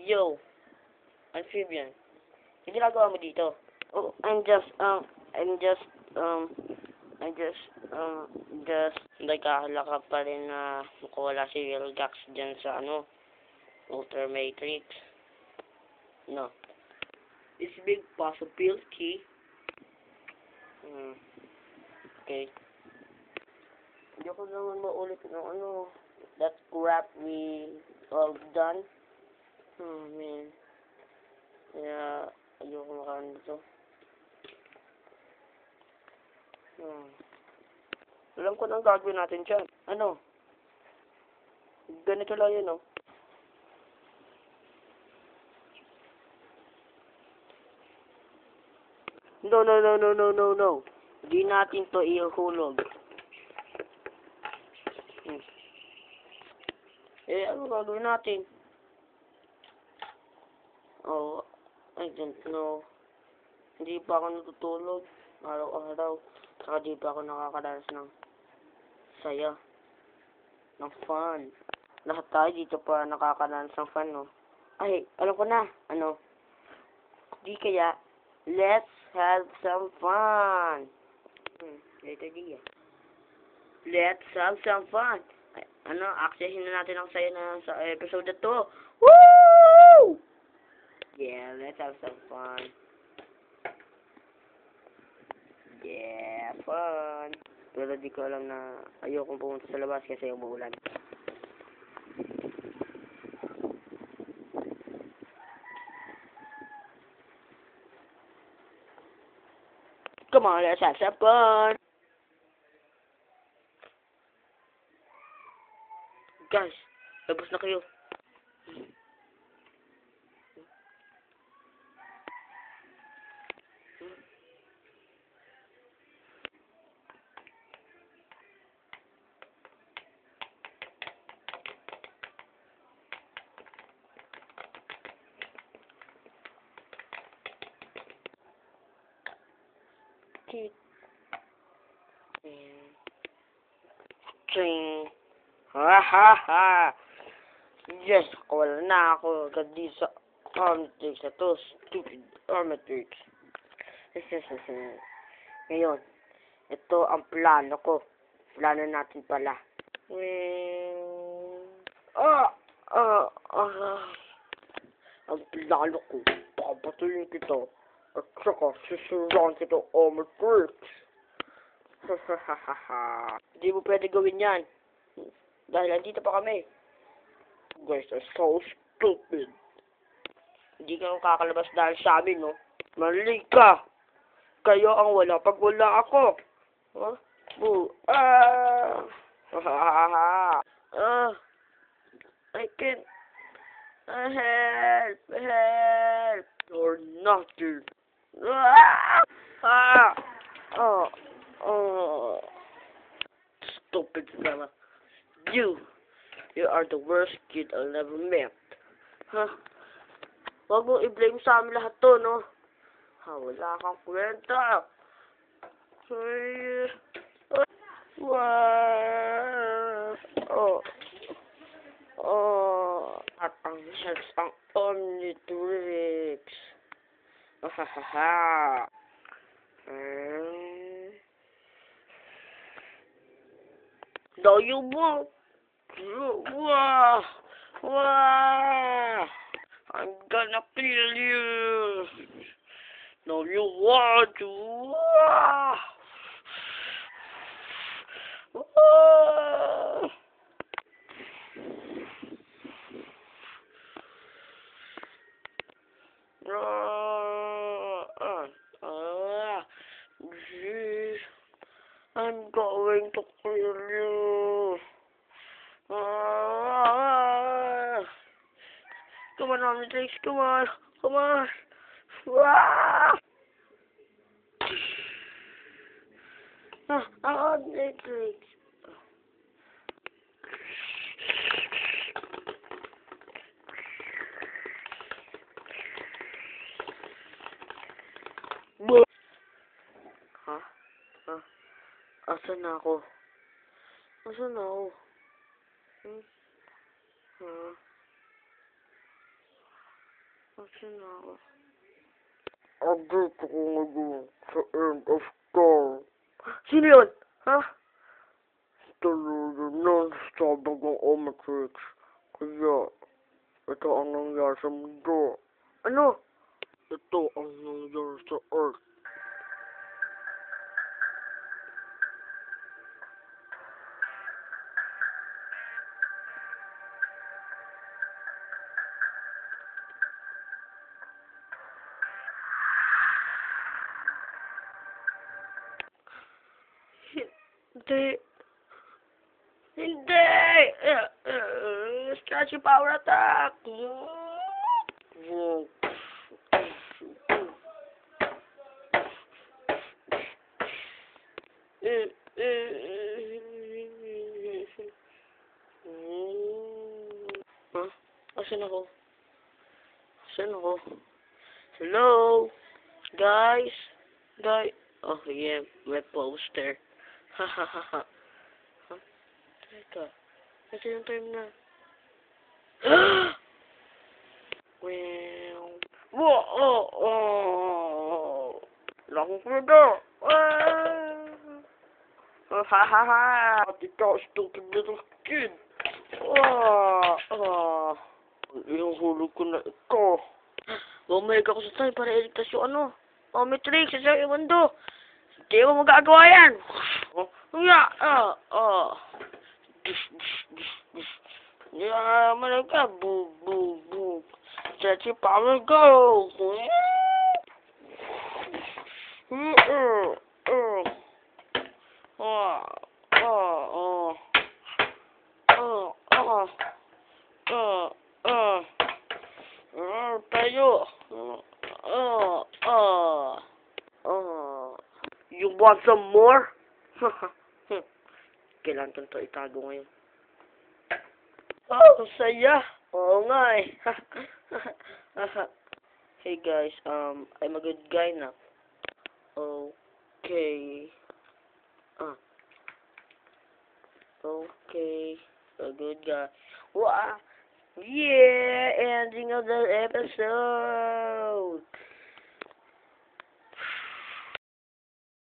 Yo, amphibian. Yung ginagawa mo dito? Oh, I'm just, nagkahalaka pa rin na makawala si Wilgax dyan sa, Ultra Matrix. No. It's big possibility. Okay. Hindi ko naman maulit ng that crap we all done. Oh, man. Kaya, ayoko makaano dito. Alam ko nang gagawin natin dyan. Ano? Ganito lang yun, No. Di natin to ihulog. Ano gagawin natin? Oh, I don't know. Hindi pa ako natutulog. Araw-araw. Saka di pa ako nakakadanas ng saya. Ng fun. Lahat tayo dito pa nakakadanas ng fun, no? Ay, alam ko na. Di kaya, let's have some fun. Later di Let's have some fun. Ay, aksesin na natin ang saya na sa episode na to. Woo! Yeah, let's have some fun. Yeah, fun. Pero di ko alam na ayokong pumunta sa labas kasi umuulan. Come on, let's have some fun. Guys, labas na kayo. Ching. Ha. Yes, wala na ako agad di sa Armatrix na to. Stupid Armatrix. Ngayon, ito ang plano ko. Plano natin pala. Ang plano ko, papatuloy kita. At saka, susuraan kita Armatrix. Hindi mo pwede gawin yan. Dahil andito pa kami. Guys, are so stupid. Hindi ka kakalabas dahil sa amin, no? Mali ka. Kayo ang wala pag wala ako. Huh? I can't. Help. You're nothing. Stupid fella. You are the worst kid I'll never met. Huwag mo i-blame sa amin lahat to, no? Wala kang kwenta. At ang health ang Omnitrix. No, you won't. I'm gonna kill you. No, you want to. I'm going to kill you. Come on, Omnitrix, come on. Omnitrix. Asan na ako? Asan na ako? Update ko ngayon sa end of Star. Sino yun? Ha? Talaga non-stop ang Omnitrix. Kaya, ito ang nangyari sa mundo. Ano? Ito ang nangyari sa Earth. Hindi. Hindi! Statue power attack! Huh? Asan ako? Asan ako? Hello? Guys? Oh, yeah. May poster. Hahaha. Huh? Teka. Ito yung time na. Well. Whoa! Oh! Lakong kudo! Hahaha! At ikaw, stupid little kid. Inuhulog ko na ito. Bumalik ako sa time para iligtas yung ano. Omnitrix, sa yung mundo. Hindi mo magagawa yan. Yeah, malaga. Boom. Statue power go. Tayo. You want some more? Kailangan ko ito itago ngayon. Oh, saya. Oo nga eh. Hey guys, I'm a good guy na. Okay. Okay. A good guy. Wow. Yeah, ending of the episode.